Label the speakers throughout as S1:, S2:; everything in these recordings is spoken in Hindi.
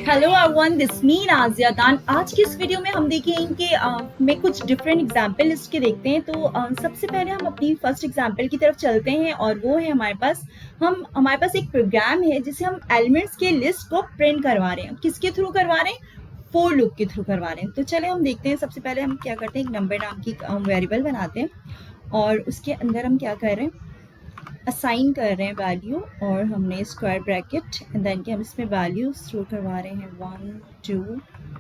S1: हेलो एवरीवन, दिस मी नाज़िया खान। आज की इस वीडियो में हम देखेंगे कि मैं कुछ डिफरेंट एग्जाम्पल लिस्ट के देखते हैं। तो सबसे पहले हम अपनी फर्स्ट एग्जाम्पल की तरफ चलते हैं और वो है हमारे पास एक प्रोग्राम है जिसे हम एलिमेंट्स के लिस्ट को प्रिंट करवा रहे हैं। किसके थ्रू करवा रहे हैं? फोर लूप के थ्रू करवा रहे हैं। तो चले हम देखते हैं। सबसे पहले हम क्या करते हैं, एक नंबर नाम की वेरिएबल बनाते हैं और उसके अंदर हम क्या कर रहे हैं, असाइन कर रहे हैं वैल्यू, और हमने स्क्वायर ब्रैकेट एंड देन के हम इसमें वैल्यू स्टोर करवा रहे हैं 1 2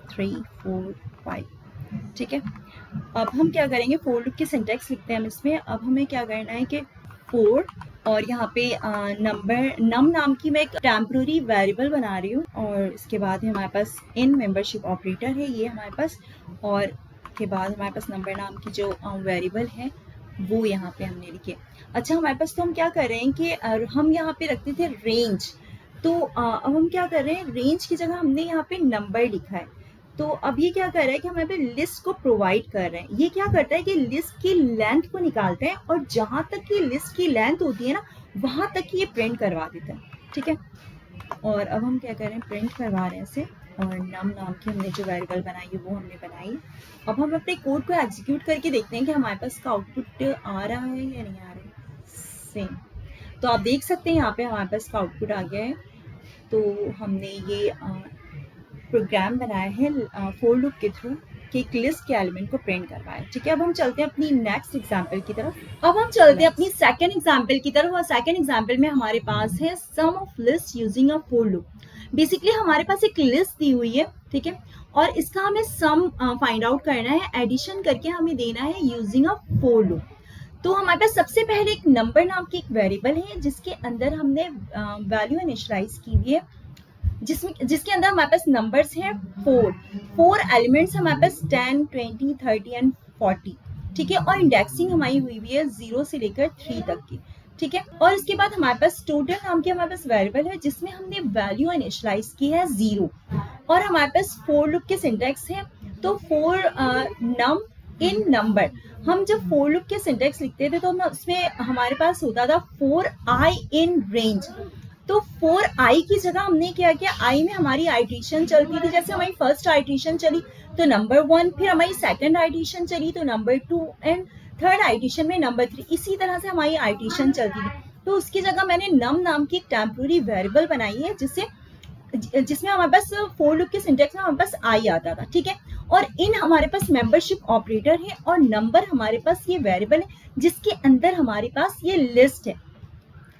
S1: 3 4 5। ठीक है, अब हम क्या करेंगे, फोर लूप की सिंटैक्स लिखते हैं हम इसमें। अब हमें क्या करना है कि फोर, और यहाँ पे नम नाम की मैं एक टेम्पररी वेरिएबल बना रही हूँ, और इसके बाद है हमारे पास इन मेंबरशिप ऑपरेटर है ये हमारे पास, और के बाद हमारे पास नंबर नाम की जो वेरिएबल है वो यहाँ पे हमने लिखे। अच्छा, हमारे पास तो हम क्या कर रहे हैं कि हम यहाँ पे रखते थे रेंज। तो अब हम क्या कर रहे हैं, रेंज की जगह हमने यहाँ पे नंबर लिखा है। तो अब ये क्या कर रहा है कि हमारे पे लिस्ट को प्रोवाइड कर रहे हैं। ये क्या करता है कि लिस्ट की लेंथ को निकालते हैं और जहां तक की लिस्ट की लेंथ होती है ना, वहां तक ये प्रिंट करवा देता है। ठीक है, और अब हम क्या कर रहे हैं, प्रिंट करवा रहे हैं इसे, और नम नाम की हमने जो वेरिएबल बनाई है वो हमने बनाई। अब हम अपने कोड को एग्जीक्यूट करके देखते हैं कि हमारे पास का आउटपुट आ रहा है या नहीं आ रहा है। सेम, तो आप देख सकते हैं यहाँ पे हमारे पास का आउटपुट आ गया है। तो हमने ये प्रोग्राम बनाया है फोर लूप के थ्रू कि एक लिस्ट के एलिमेंट को प्रिंट करवाए। ठीक है, अब हम चलते हैं अपनी नेक्स्ट एग्जांपल की तरफ। अब हम चलते हैं अपनी सेकंड एग्जांपल की तरफ, और सेकंड एग्जांपल में हमारे पास है sum of list using a for loop. Basically हमारे पास एक लिस्ट दी हुई है, ठीक है, और इसका हमें सम फाइंड आउट करना है, एडिशन करके हमें देना है यूजिंग अ फोर लूप। तो हमारे पास सबसे पहले एक नंबर नाम की एक वेरिएबल है जिसके अंदर हमने वैल्यू इनिशियलाइज की हुई है, जिसके अंदर हमारे पास नंबर्स हैं फोर एलिमेंट्स हमारे पास 10 20 30 एंड 40। ठीक है, और इंडेक्सिंग हमारी हुई हुई है 0 से लेकर 3 तक की। ठीक है, और इसके बाद हमारे पास टोटल नाम की हमारे पास वेरिएबल है जिसमें हमने वैल्यू इनिशियलाइज की है 0, और हमारे पास फोर लूप के सिंटैक्स है। तो फोर नम इन नंबर, हम जब फोर लूप के सिंटैक्स लिखते थे तो हम उसमें हमारे पास होता था फोर आई इन रेंज। तो फोर आई की जगह हमने क्या किया, आई में हमारी आइट्रेशन चलती थी। जैसे हमारी फर्स्ट आइट्रेशन चली तो नंबर 1, फिर हमारी सेकंड आइट्रेशन चली तो नंबर 2, एंड थर्ड आइट्रेशन में नंबर 3। इसी तरह से हमारी आइट्रेशन चलती थी। तो उसकी जगह मैंने नम नाम की एक टेम्पररी वेरिएबल बनाई है जिसमें हमारे पास फोर लूप के सिंटैक्स में हमारे पास आई आता था। ठीक है, और इन हमारे पास मेंबरशिप ऑपरेटर है, और नंबर हमारे पास ये वेरिएबल है जिसके अंदर हमारे पास ये लिस्ट है।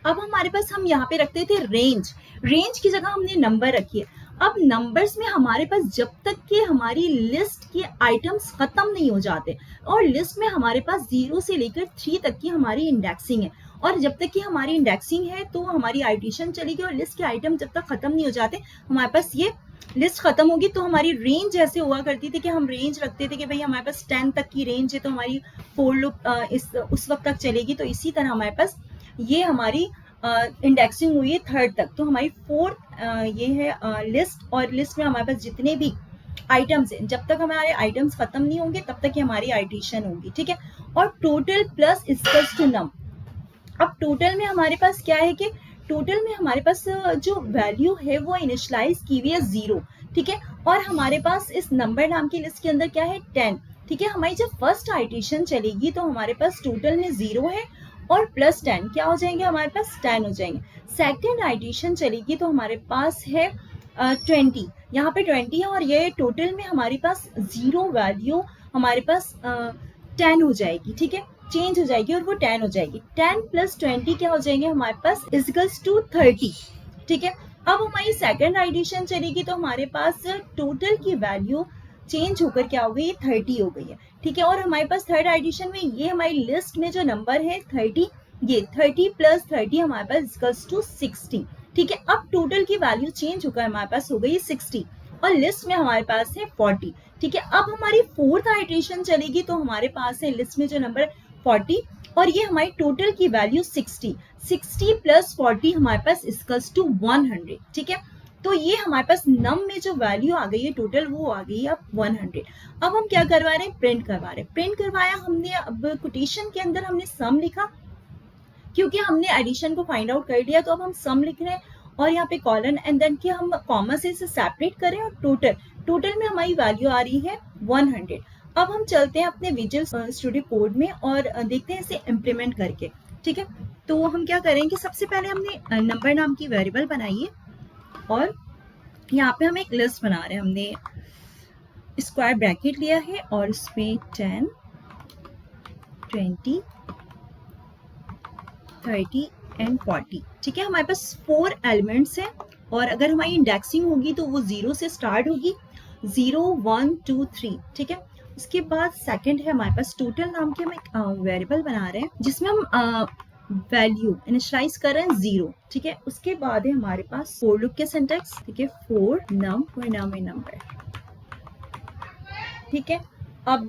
S1: अब हमारे पास हम यहाँ पे रखते थे रेंज की जगह हमने नंबर रखी है। अब नंबर्स में हमारे पास जब तक कि हमारी लिस्ट के आइटम्स खत्म नहीं हो जाते, और लिस्ट में हमारे पास 0 से लेकर 3 तक की हमारी इंडेक्सिंग है, और जब तक कि हमारी इंडेक्सिंग है तो हमारी आइट्रेशन चलेगी, और लिस्ट के आइटम जब तक खत्म नहीं हो जाते हमारे पास ये लिस्ट खत्म होगी। तो हमारी रेंज ऐसे हुआ करती थी कि हम रेंज रखते थे कि भाई हमारे पास 10 तक की रेंज है तो हमारी फोर लूप उस वक्त तक चलेगी। तो इसी तरह हमारे पास ये हमारी इंडेक्सिंग हुई है 3rd तक। तो हमारी फोर्थ ये है लिस्ट, और लिस्ट में हमारे पास जितने भी आइटम्स हैं, जब तक हमारे आइटम्स खत्म नहीं होंगे तब तक ही हमारी आइट्रेशन होगी। ठीक है, और टोटल प्लस इक्वल्स टू नम। अब टोटल में हमारे पास क्या है कि टोटल में हमारे पास जो वैल्यू है वो इनिशियलाइज की हुई है 0। ठीक है, और हमारे पास इस नंबर नाम की लिस्ट के अंदर क्या है, 10। ठीक है, हमारी जब फर्स्ट आइट्रेशन चलेगी तो हमारे पास टोटल में 0 है, और प्लस 10 क्या हो जाएंगे, हमारे पास 10 हो जाएंगे। सेकेंड आइट्रेशन चलेगी तो हमारे पास है 20, यहाँ पे 20 है, और ये टोटल में हमारे पास 0 वैल्यू हमारे पास 10 हो जाएगी। ठीक है, चेंज हो जाएगी और वो 10 हो जाएगी। 10 प्लस 20 क्या हो जाएंगे हमारे पास, इक्वल्स टू 30। ठीक है, अब हमारी सेकेंड आइट्रेशन चलेगी तो हमारे पास टोटल की वैल्यू चेंज होकर क्या हो गई, 30 हो गई है। ठीक है, और हमारे पास थर्ड एडिशन में ये हमारी लिस्ट में जो नंबर है 30, ये 30 प्लस 30 हमारे पास इक्वल्स टू 60। ठीक है, अब टोटल की वैल्यू चेंज होकर हमारे पास हो गई 60, और लिस्ट में हमारे पास है 40। ठीक है, अब हमारी फोर्थ आइट्रेशन चलेगी तो हमारे पास है लिस्ट में जो नंबर 40, और ये हमारी टोटल की वैल्यू 60 प्लस 40 हमारे पास इक्वल्स टू 100। ठीक है, तो ये हमारे पास नम में जो वैल्यू आ गई है टोटल वो आ गई है अब 100। अब हम क्या करवा रहे हैं, प्रिंट करवा रहे हैं। प्रिंट करवाया हमने, अब कोटेशन के अंदर हमने सम लिखा क्योंकि हमने एडिशन को फाइंड आउट कर लिया, तो अब हम सम लिख रहे हैं, और यहाँ पे कॉलन एंड देन कि हम कॉमा से इसे सेपरेट करें और टोटल में हमारी वैल्यू आ रही है 100। अब हम चलते हैं अपने विजुअल स्टूडियो कोड में और देखते हैं इसे इम्प्लीमेंट करके। ठीक है, तो हम क्या करेंगे, सबसे पहले हमने नंबर नाम की वेरिएबल बनाई है और यहाँ पे हम एक लिस्ट बना रहे हैं। हमने स्क्वायर ब्रैकेट लिया है और इसमें 10, 20, 30 एंड 40। ठीक है, हमारे पास 4 एलिमेंट्स हैं और अगर हमारी इंडेक्सिंग होगी तो वो 0 से स्टार्ट होगी, 0, 1, 2, 3। ठीक है, उसके बाद सेकंड है हमारे पास टोटल नाम के हम एक वेरिएबल बना रहे हैं जिसमें हम वैल्यू इनिशियलाइज कर रहे हैं 0। ठीक है, उसके बाद है हमारे पास फोर लूप के सिंटैक्स। ठीक है, फोर नम नंबर। ठीक है, अब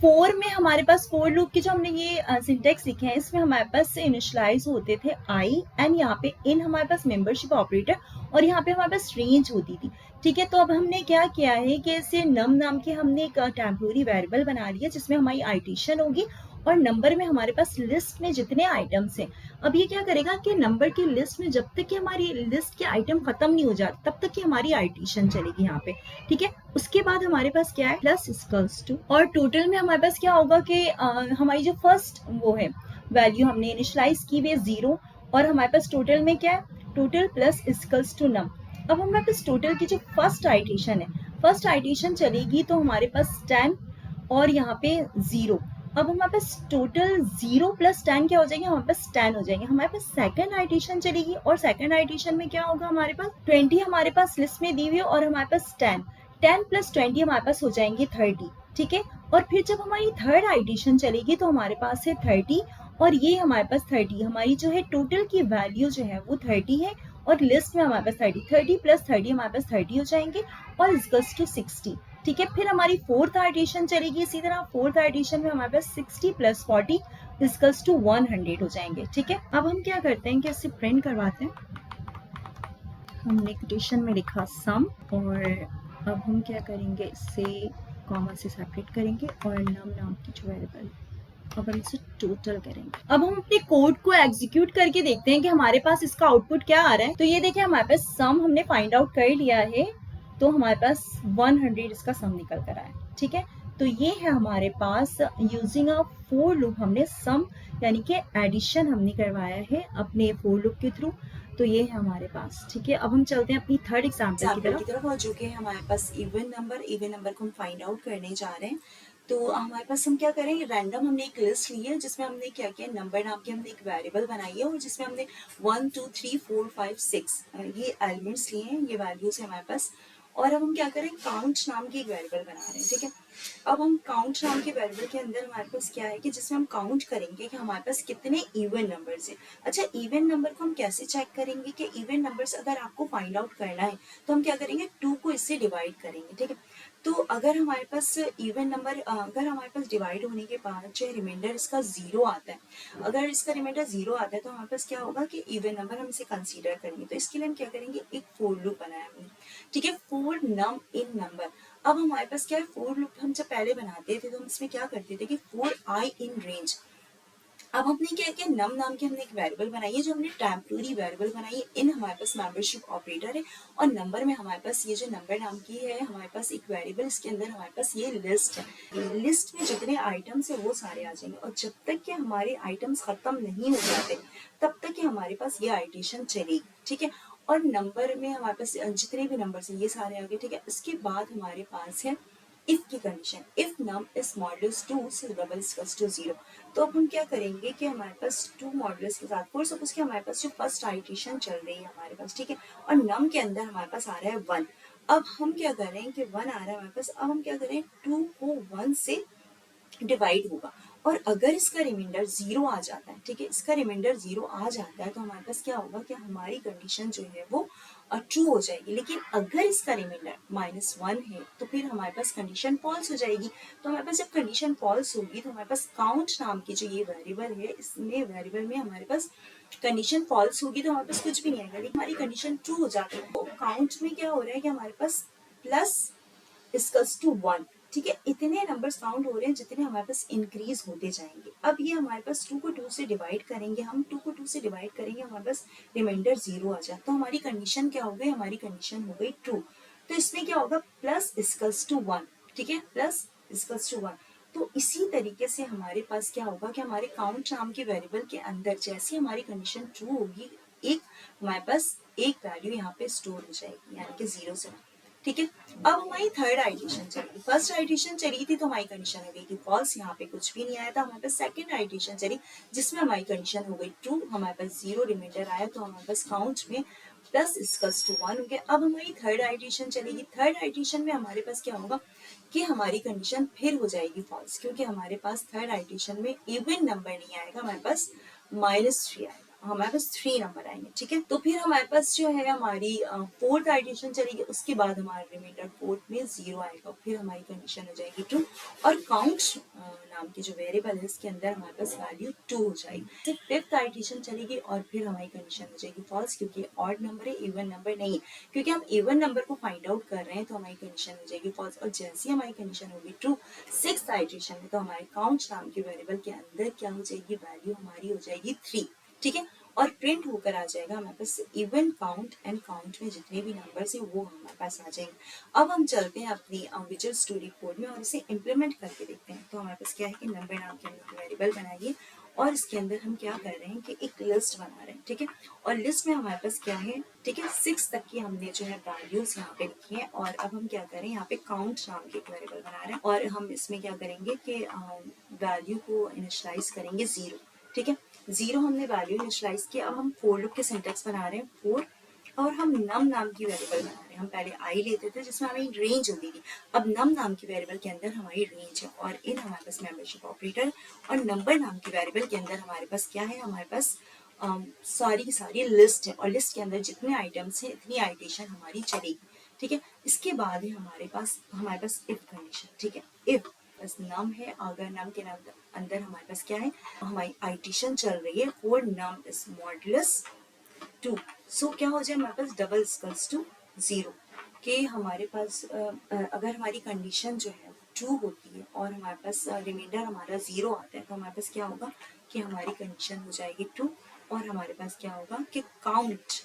S1: 4 में हमारे पास फोर लूप की जो हमने ये सिंटेक्स लिखे हैं, इसमें हमारे पास इनिशियलाइज होते थे आई एंड यहाँ पे इन हमारे पास मेंबरशिप ऑपरेटर और यहाँ पे हमारे पास रेंज होती थी। ठीक है, तो अब हमने क्या किया है कि इसे नम नाम के हमने एक टेम्पोररी वेरिएबल बना लिया जिसमें हमारी आइटेशन होगी और नंबर में हमारे पास लिस्ट में जितने आइटम्स हैं। अब ये क्या करेगा कि नंबर की लिस्ट में जब तक कि हमारी लिस्ट के आइटम खत्म नहीं हो जाते तब तक कि हमारी आइटेशन चलेगी यहाँ पे। ठीक है, उसके बाद हमारे पास क्या है, प्लस इक्वल्स टू, और टोटल में हमारे पास क्या होगा कि हमारी जो फर्स्ट वो है वैल्यू हमने इनिशियलाइज की हुई है 0 और हमारे पास टोटल में क्या है, टोटल प्लस इक्वल्स टू नम। अब हमारे पास टोटल की जो फर्स्ट आइटेशन है, फर्स्ट आइटेशन चलेगी तो हमारे पास 10 और यहाँ पे 0। अब हमारे पास टोटल 0 प्लस 10 क्या हो जाएगा, हमारे पास 10 हो जाएंगे। हमारे पास सेकंड आइटेशन चलेगी और सेकंड आइटेशन में क्या होगा, हमारे पास 20 हमारे पास लिस्ट में दी हुई है और हमारे पास 10 प्लस 20 हमारे पास हो जाएंगे 30। ठीक है, और फिर जब हमारी थर्ड आइटेशन चलेगी तो हमारे पास है 30 और ये हमारे पास 30, हमारी जो है टोटल की वैल्यू जो है वो 30 है और लिस्ट में हमारे पास 30 प्लस 30 हमारे पास 30 हो जाएंगे और इक्वल्स टू 60। ठीक है, फिर हमारी फोर्थ आइटेशन चलेगी इसी तरह, फोर्थ आइटेशन में हमारे पास 60 प्लस 40 इक्वल्स टू 100 हो जाएंगे। ठीक है, अब हम क्या करते हैं कि इसे प्रिंट करवाते हैं। हमने कोटेशन में लिखा सम और अब हम क्या करेंगे, इससे कॉमा से सेपरेट करेंगे और नम नाम की जो वेरिएबल, अब हम इसे टोटल करेंगे। अब हम अपने कोड को एग्जीक्यूट करके देखते हैं कि हमारे पास इसका आउटपुट क्या आ रहा है। तो ये देखिए हमारे पास सम हमने फाइंड आउट कर लिया है, तो हमारे पास 100 इसका सम निकल कर आया। ठीक है, तो ये है हमारे पास यूजिंग अ फोर लूप हमने सम यानी कि एडिशन हमने करवाया है अपने फोर लूप के थ्रू। तो ये है हमारे पास। ठीक है, अब हम चलते हैं अपनी थर्ड एग्जाम्पल की तरफ और जो कि हमारे पास इवन नंबर को हम फाइंड आउट करने जा रहे हैं। तो हमारे पास हम क्या करेंगे, रैंडम हमने एक लिस्ट ली है जिसमें हमने क्या किया, नंबर नाम की हमने एक वेरिएबल बनाई है और जिसमें हमने 1, 2, 3, 4, 5, 6 ये एलिमेंट्स लिए हैं, ये वैल्यूज है हमारे पास। और अब हम क्या करें, काउंट नाम की एक वेरिएबल बना रहे हैं। ठीक है, अब हम काउंट नाम के वेरिएबल के अंदर हमारे पास क्या है कि जिसमें हम काउंट करेंगे कि हमारे पास कितने इवन नंबर्स हैं। अच्छा, इवन नंबर को हम कैसे चेक करेंगे कि इवन नंबर्स अगर आपको फाइंड आउट करना है तो हम क्या करेंगे, 2 को इससे डिवाइड करेंगे। ठीक है, तो अगर हमारे पास इवन नंबर अगर हमारे पास डिवाइड होने के बाद जो रिमाइंडर इसका 0 आता है, अगर इसका रिमाइंडर 0 आता है तो हमारे पास क्या होगा कि इवन नंबर हम इसे कंसीडर करेंगे। तो इसके लिए हम क्या करेंगे, एक फोर लूप बनाया हमने। ठीक है, फोर नम इन नंबर। अब हमारे पास क्या है, फोर लूप हम जब पहले बनाते थे तो हम इसमें क्या करते थे कि फोर आई इन रेंज। अब हमने क्या किया, नम नाम की हमने एक वेरिएबल बनाई है जो हमने टेम्पररी वेरिएबल बनाई है। इन हमारे पास मेंबरशिप ऑपरेटर है और नंबर में हमारे पास ये जो नंबर नाम की है हमारे पास एक वेरिएबल, इसके अंदर हमारे पास ये लिस्ट है। लिस्ट में जितने आइटम्स है वो सारे आ जाएंगे और जब तक कि हमारे आइटम्स खत्म नहीं हो जाते तब तक कि हमारे पास ये आइटेशन चलेगी। ठीक है, और नंबर में हमारे पास जितने भी नंबर है ये सारे आ गए। ठीक है, इसके बाद हमारे पास है इफ की condition, if num is modulus 2 से डबल इक्वल्स टू 0। तो अब हम क्या करेंगे कि हमारे पास 2 मॉडुलस के साथ फॉर सपोज कि हमारे पास जो फर्स्ट आइटेशन चल रही है हमारे पास, ठीक है, और नम के अंदर हमारे पास आ रहा है 1। अब हम क्या करें कि 1 आ रहा है हमारे पास, अब हम क्या करें, 2 को 1 से डिवाइड होगा और अगर इसका रिमाइंडर 0 आ जाता है, ठीक है, इसका रिमाइंडर 0 आ जाता है तो हमारे पास क्या होगा कि हमारी कंडीशन जो है वो ट्रू हो जाएगी। लेकिन अगर इसका रिमाइंडर -1 है तो फिर हमारे पास कंडीशन फॉल्स हो जाएगी। तो हमारे पास जब कंडीशन फॉल्स होगी तो हमारे पास काउंट नाम की जो ये वेरिएबल है, इसमें वेरिएबल में हमारे पास कंडीशन फॉल्स होगी तो हमारे पास कुछ भी नहीं आएगा, लेकिन हमारी कंडीशन ट्रू हो जाती है। तो काउंट में क्या हो रहा है कि हमारे पास प्लस इक्वल्स टू 1। ठीक है, इतने नंबर्स काउंट हो रहे हैं जितने हमारे पास इंक्रीज होते जाएंगे। अब ये हमारे पास 2 को 2 से डिवाइड करेंगे, हम 2 को 2 से डिवाइड करेंगे, हमारे पास रिमाइंडर 0 आ जाए, तो हमारी कंडीशन क्या हो गई, हमारी कंडीशन हो गई ट्रू। तो इसमें क्या होगा, प्लस इक्वल्स टू 1, ठीक है, प्लस इक्वल्स टू 1। तो इसी तरीके से हमारे पास क्या होगा कि हमारे काउंट नाम के वेरिएबल के अंदर जैसे हमारी कंडीशन ट्रू होगी, एक हमारे पास एक वैल्यू यहाँ पे स्टोर हो जाएगी, यानी कि 0 से 1, ठीक है। अब हमारी थर्ड आइटेशन चली, फर्स्ट आइटेशन चली थी तो हमारी कंडीशन हो गई कि फॉल्स, यहाँ पे कुछ भी नहीं आया था। हमारे पास सेकंड आइटेशन चली जिसमें हमारी कंडीशन हो गई ट्रू, हमारे पास 0 रिमाइंडर आया, तो हमारे पास काउंट में प्लस इक्वल्स टू 1 हो गया। अब हमारी थर्ड आइटेशन चलेगी, थर्ड आइटेशन में हमारे पास क्या होगा कि हमारी कंडीशन फिर हो जाएगी फॉल्स, क्योंकि हमारे पास थर्ड आइटेशन में इवन नंबर नहीं आएगा, हमारे पास -3 आएगा, हमारे पास 3 नंबर आएंगे, ठीक है। तो फिर हमारे पास जो है हमारी फोर्थ आइटेशन चलेगी, उसके बाद हमारा रिमाइंडर फोर्थ में 0 आएगा, फिर हमारी कंडीशन हो जाएगी ट्रू, और काउंट नाम की जो वेरिएबल है इसके अंदर हमारे पास वैल्यू 2 हो जाएगी। फिर फिफ्थ आइटेशन चलेगी और फिर हमारी कंडीशन हो जाएगी फॉल्स, क्योंकि ऑड नंबर है, इवन नंबर नहीं है, क्योंकि हम इवन नंबर को फाइंड आउट कर रहे हैं, तो हमारी कंडीशन हो जाएगी फॉल्स। और जैसे हमारी कंडीशन होगी ट्रू सिक्स्थ आइटेशन में, तो हमारे काउंट नाम के वेरिएबल के अंदर क्या हो जाएगी, वैल्यू हमारी हो जाएगी 3, ठीक है, और प्रिंट होकर आ जाएगा हमारे पास इवन काउंट एंड काउंट में जितने भी नंबर्स हैं वो हमारे पास आ जाएंगे। अब हम चलते हैं अपनी विजुअल स्टोरी कोड में और इसे इम्प्लीमेंट करके देखते हैं। तो हमारे पास क्या है कि नंबर नाम के अंदर वेरिएबल बनाइए और इसके अंदर हम क्या कर रहे हैं कि एक लिस्ट बना रहे हैं, ठीक है, और लिस्ट में हमारे पास क्या है, ठीक है, 6 तक की हमने जो है वैल्यूज यहाँ पे लिखी है। और अब हम क्या करें, यहाँ पे काउंट नाम के एक वेरिएबल बना रहे हैं और हम इसमें क्या करेंगे कि वैल्यू को इनिशियलाइज करेंगे 0, ठीक है, 0 हमने वैल्यू इनिशियलाइज किया। अब हम फोर लूप के सिंटेक्स बना रहे हैं, फोर, और हम नम नाम की वेरिएबल बना रहे हैं। हम पहले आई लेते थे जिसमें हमें रेंज होती थी, अब नम नाम की वेरिएबल के अंदर हमारी रेंज है, और इन हमारे पास मेंबरशिप ऑपरेटर, और नंबर नाम की वेरिएबल के अंदर हमारे पास क्या है, हमारे पास सारी की सारी लिस्ट है, और लिस्ट के अंदर जितने आइटम्स हैं इतनी आइटेशन हमारी चलेगी, ठीक है। इसके बाद है हमारे पास इफ कंडीशन, ठीक है, इफ बस नम है, अगर नम के अंदर हमारे पास क्या है, हमारी आइटेशन चल रही है फॉर नम इज मॉडुलस 2, सो क्या हो जाए हमारे पास डबल इक्वल्स टू 0, कि हमारे पास अगर हमारी कंडीशन जो है ट्रू होती है और हमारे पास रिमाइंडर हमारा 0 आता है, तो हमारे पास क्या होगा कि हमारी कंडीशन हो जाएगी ट्रू, और हमारे पास क्या होगा कि काउंट,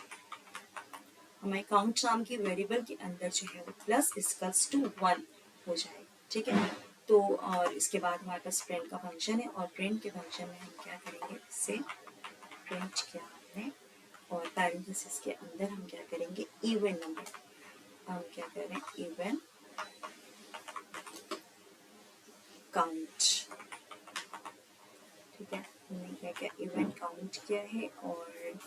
S1: हमारे काउंट नाम की वेरिएबल के अंदर जो है वो प्लस इक्वल्स टू 1 हो जाएगा, ठीक है। तो और इसके बाद हमारे पास प्रिंट का फंक्शन है, और प्रिंट के फंक्शन में हम क्या करेंगे, इससे प्रिंट किया हमने, और पैरेंथेसिस के अंदर हम क्या करेंगे, इवन नंबर, हम क्या करें, इवन काउंट, ठीक है, हमने क्या क्या इवन काउंट किया है, और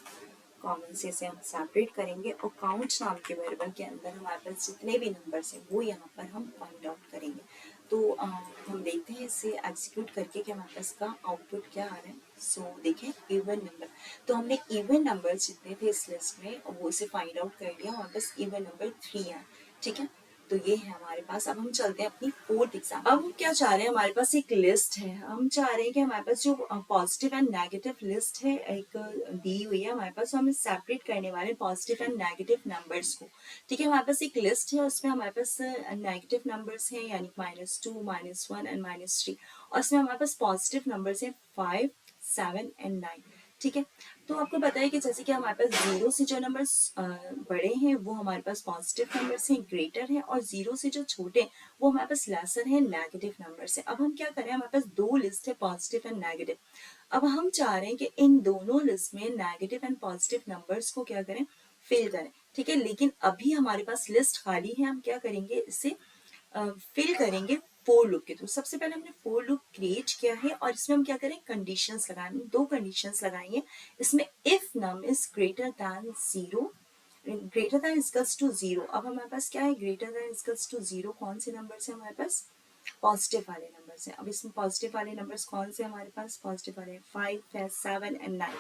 S1: कॉमन से इसे हम सेपरेट करेंगे, और काउंट नाम के वेरिएबल के अंदर हमारे पास जितने भी नंबर्स हैं वो यहाँ पर हम फाइंड आउट करेंगे। तो हम देखते हैं इसे एग्जीक्यूट करके कि हमारे पास का आउटपुट क्या आ रहा है। सो देखें इवन नंबर, तो हमने इवन नंबर जितने थे इस लिस्ट में वो इसे फाइंड आउट कर लिया, हमारे पास इवन नंबर 3 है, ठीक है। तो ये है हमारे पास। अब हम चलते हैं अपनी फोर्थ एग्जाम। अब हम क्या चाह रहे हैं, हमारे पास एक लिस्ट है, हम चाह रहे हैं कि हमारे पास जो पॉजिटिव एंड नेगेटिव लिस्ट है एक दी हुई है हमारे पास, तो हमें सेपरेट करने वाले पॉजिटिव एंड नेगेटिव नंबर्स को, ठीक है। हमारे पास एक लिस्ट है, उसमें हमारे पास नेगेटिव नंबर्स हैं, यानी -2, -1 एंड -3, और उसमें हमारे पास पॉजिटिव नंबर्स हैं 5, 7 एंड 9, ठीक है। तो आपको पता है कि जैसे कि हमारे पास 0 से जो नंबर्स बड़े हैं वो हमारे पास पॉजिटिव नंबर्स हैं, ग्रेटर हैं, और 0 से जो छोटे हैं वो हमारे पास लेसर है, नेगेटिव नंबर्स है। अब हम क्या करें, हमारे पास दो लिस्ट है, पॉजिटिव एंड नेगेटिव। अब हम चाह रहे हैं कि इन दोनों लिस्ट में नेगेटिव एंड पॉजिटिव नंबर्स को क्या करें, फिल करें, ठीक है। लेकिन अभी हमारे पास लिस्ट खाली है, हम क्या करेंगे, इसे फिल करेंगे फोर लूप के थ्रू। सबसे पहले हमने फोर लूप क्रिएट किया है, और इसमें हम क्या करें, कंडीशंस लगाएंगे, दो कंडीशंस लगाएंगे इसमें, if num is greater than 0, greater than equals to 0। अब हमारे पास क्या है, ग्रेटर दैन इक्वल्स टू 0 कौन से नंबर है हमारे पास, पॉजिटिव वाले नंबर्स हैं। अब इसमें पॉजिटिव वाले नंबर्स कौन से हमारे पास, पॉजिटिव वाले 5 है, 7 एंड 9।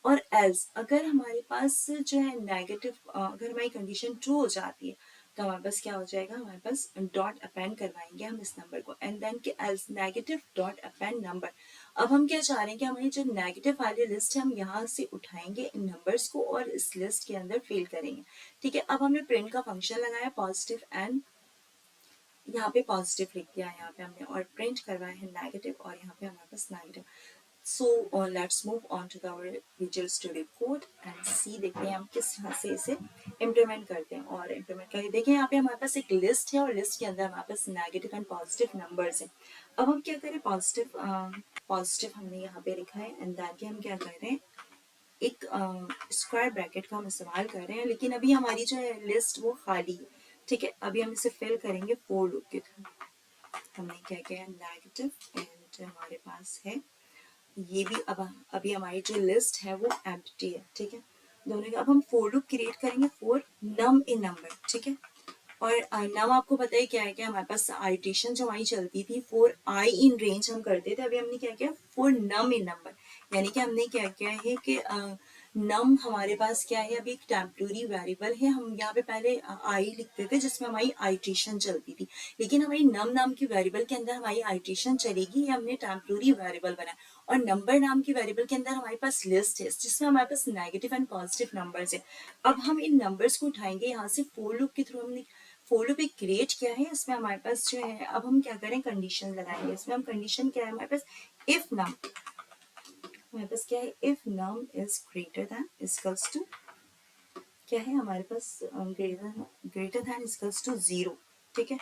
S1: और एल्स अगर हमारे पास जो है नेगेटिव, अगर हमारी कंडीशन ट्रू हो जाती है तो हमारे पास क्या हो जाएगा, हमारे पास डॉट अपेंड करवाएंगे हम इस नंबर को, एंड देन के else negative dot append number. अब हम क्या चाह रहे हैं कि हमारी जो नेगेटिव वाली लिस्ट है हम यहाँ से उठाएंगे इन नंबर्स को और इस लिस्ट के अंदर फिल करेंगे, ठीक है। अब हमने प्रिंट का फंक्शन लगाया पॉजिटिव एंड यहाँ पे पॉजिटिव लिख दिया है यहाँ पे हमने, और प्रिंट करवाया है नेगेटिव, और यहाँ पे हमारे पास negative. So let's move on to our Visual Studio Code and see, देखते हैं हम किस तरह से इसे इम्प्लीमेंट करते हैं। और इम्प्लीमेंट करके देखिए यहाँ पे हमारे पास एक लिस्ट है, और लिस्ट के अंदर हमारे पास नेगेटिव एंड पॉजिटिव नंबर्स हैं। अब हम क्या करें, पॉजिटिव हमने यहाँ पे लिखा है, एंड दैन के हम क्या कर रहे हैं, एक स्क्वायर ब्रैकेट का हम इस्तेमाल कर रहे हैं, लेकिन अभी हमारी जो है लिस्ट वो खाली है। ठीक है, अभी हम इसे फिल करेंगे फोर लूप के थ्रू। हमने क्या किया, नेगेटिव, एंड हमारे पास है ये भी। अब अभी हमारी जो लिस्ट है वो एम्प्टी है। ठीक है, दोनों का अब हम फोर लूप क्रिएट करेंगे फॉर नम इन नंबर। ठीक है, और नम आपको पता है क्या है, कि हमारे पास आइटेशन जो हमारी चलती थी फॉर आई इन रेंज हम करते थे, अभी हमने क्या किया फॉर नम इन नंबर, यानी कि हमने क्या किया है कि नम हमारे पास क्या है, अभी एक टेम्प्रोरी वेरिएबल है। हम यहाँ पे पहले आई लिखते थे जिसमें हमारी आइटेशन चलती थी, लेकिन हमारी नम नाम की वेरिएबल के अंदर हमारी आइटेशन चलेगी, ये हमने टेम्प्रोरी वेरिएबल बनाया। और नंबर नाम की वेरिएबल के अंदर हमारे पास लिस्ट है जिसमें हमारे पास नेगेटिव एंड पॉजिटिव नंबर्स है। अब हम इन नंबर्स को उठाएंगे यहाँ से फोर लूप के थ्रू। हमने फोर लूप एक क्रिएट किया है, इसमें हमारे पास जो है, अब हम क्या करें, कंडीशन लगाएंगे। इसमें हम कंडीशन क्या है हमारे पास, इफ नम, हमारे पास क्या है, if num is greater than equals to, क्या है हमारे पास, ग्रेटर दैन इक्वल्स टू 0। ठीक है,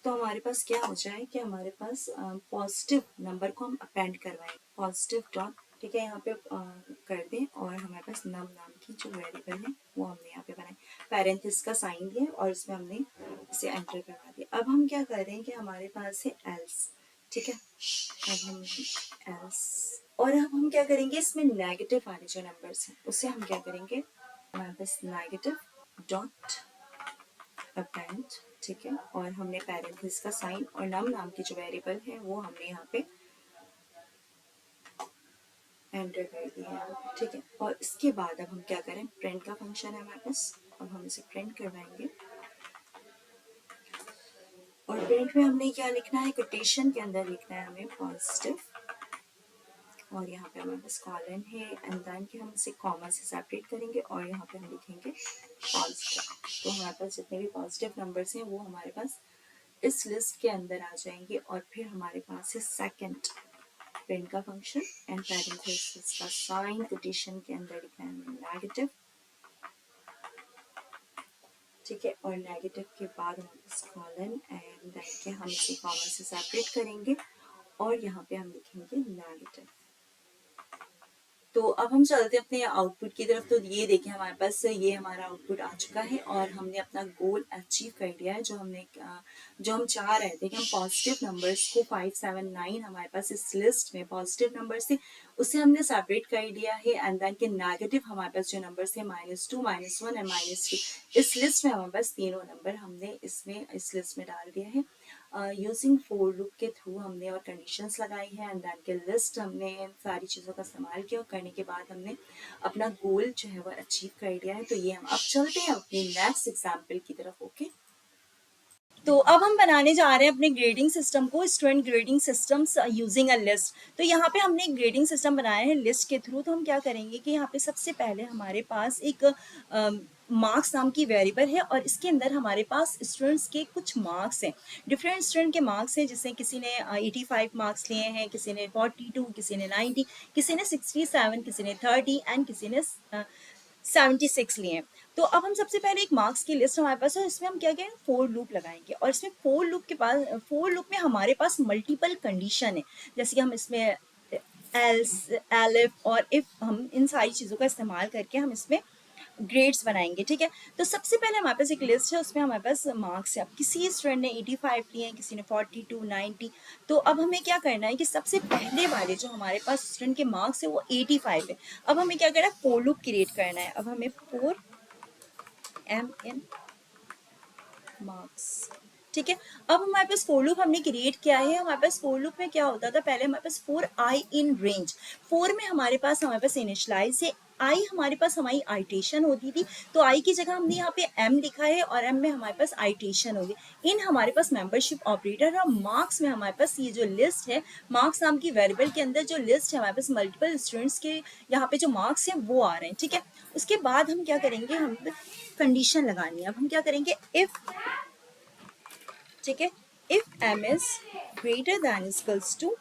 S1: तो हमारे पास क्या हो जाए कि हमारे पास पॉजिटिव नंबर को हम अपेंड करवाएं, पॉजिटिव डॉट, ठीक है, यहाँ पे कर दें, और हमारे पास नम नाम की जो वेरिएबल है वो हमने यहाँ पे बनाई, पैरेंथेसिस का साइन दिया, और इसमें हमने इसे एंटर करवा दिया। अब हम क्या कर रहे हैं कि हमारे पास है एल्स। ठीक है, अब हम एल्स, और अब हम क्या करेंगे, इसमें नेगेटिव वाले जो नंबर्स हैं उसे हम क्या करेंगे, हमारे पास नेगेटिव डॉट अपेंड। ठीक है, और हमने पैरेंथेसिस का साइन और नम नाम की जो वेरिएबल है वो हमने यहाँ पे एंटर कर दिया है। ठीक है, और इसके बाद अब हम क्या करें, प्रिंट का फंक्शन है हमारे पास, अब हम इसे प्रिंट करवाएंगे। और प्रिंट में हमने क्या लिखना है, कोटेशन के अंदर लिखना है हमें पॉजिटिव, और यहाँ पे हमारे पास कॉलन है, एंड देन के हम इसे कॉमा से सेपरेट करेंगे, और यहाँ पे हम लिखेंगे पॉजिटिव। तो हमारे पास जितने भी पॉजिटिव नंबर्स हैं वो हमारे पास इस लिस्ट के अंदर आ जाएंगे। और फिर हमारे पास है सेकंड प्रिंट का फंक्शन, एंड पैरेंथेसिस का साइन, कोटेशन के अंदर लिखना है नेगेटिव। ठीक है, और नेगेटिव के बाद हमारे पास कॉलन, एंड देन के हम इसे कॉमा से सेपरेट करेंगे, और यहाँ पे हम लिखेंगे नेगेटिव। तो अब हम चलते हैं अपने आउटपुट की तरफ। तो ये देखें हमारे पास ये हमारा आउटपुट आ चुका है, और हमने अपना गोल अचीव कर लिया है। जो हम चाह रहे थे कि हम पॉजिटिव नंबर्स को 5, 7, 9 हमारे पास इस लिस्ट में पॉजिटिव नंबर्स थे उसे हमने सेपरेट कर लिया है, एंड देन के नेगेटिव हमारे पास जो नंबर्स थे -2, -1 एंड -3, इस लिस्ट में हमारे पास तीनों नंबर हमने इस लिस्ट में डाल दिया है। यूजिंग फोर लूप के थ्रू हमने और कंडीशंस लगाई है, एंड दैन के लिस्ट हमने इन सारी चीज़ों का इस्तेमाल किया, और करने के बाद हमने अपना गोल जो है वो अचीव कर लिया है। तो ये हम अब चलते हैं अपने नेक्स्ट एग्जाम्पल की तरफ। ओके, तो अब हम बनाने जा रहे हैं अपने ग्रेडिंग सिस्टम को, student grading systems using a list. तो यहाँ पे हमने एक ग्रेडिंग सिस्टम बनाया है लिस्ट के थ्रू। तो हम क्या करेंगे कि यहाँ पे सबसे पहले हमारे पास एक मार्क्स नाम की वेरिएबल है, और इसके अंदर हमारे पास स्टूडेंट्स के कुछ मार्क्स हैं, डिफरेंट स्टूडेंट के मार्क्स हैं, जिससे किसी ने 85 मार्क्स लिए हैं, किसी ने 42, किसी ने 90, किसी ने 67, किसी ने 30 एंड किसी ने 76 लिए हैं। तो अब हम सबसे पहले एक मार्क्स की लिस्ट हमारे पास है, इसमें हम क्या करेंगे, फोर लूप लगाएंगे, और इसमें फोर लूप में हमारे पास मल्टीपल कंडीशन है, जैसे कि हम इसमें एल्स, एलिफ और इफ, हम इन सारी चीज़ों का इस्तेमाल करके हम इसमें ग्रेड्स बनाएंगे। ठीक है, तो सबसे पहले हमारे पास एक लिस्ट है, उसमें हमारे पास मार्क्स है। अब किसी स्टूडेंट ने 85 लिए हैं, किसी ने 42, 90। तो अब हमें क्या करना है कि सबसे पहले वाले जो हमारे पास स्टूडेंट के मार्क्स है वो 85 है। अब हमें क्या करना है, फोर लूप क्रिएट करना है। अब हमें फोर एम इन मार्क्स। ठीक है, अब हमारे पास फोर लूप हमने क्रिएट किया है। हमारे पास फोर लूप में क्या होता था, पहले हमारे पास for i in range, for में हमारे पास इनिशियलाइज है, आई हमारे पास हमारी आइटेशन होती थी, तो आई की जगह हमने यहाँ पे एम लिखा है, और एम में हमारे पास आइटेशन होगी। इन हमारे पास मेंबरशिप ऑपरेटर, और मार्क्स में हमारे पास ये जो लिस्ट है, मार्क्स नाम की वेरिएबल के अंदर जो लिस्ट है हमारे पास मल्टीपल स्टूडेंट्स के यहाँ पे जो मार्क्स हैं वो आ रहे हैं। ठीक है, उसके बाद हम क्या करेंगे, हम कंडीशन लगानी है। अब हम क्या करेंगे, इफ, ठीक है, if m is greater than equals to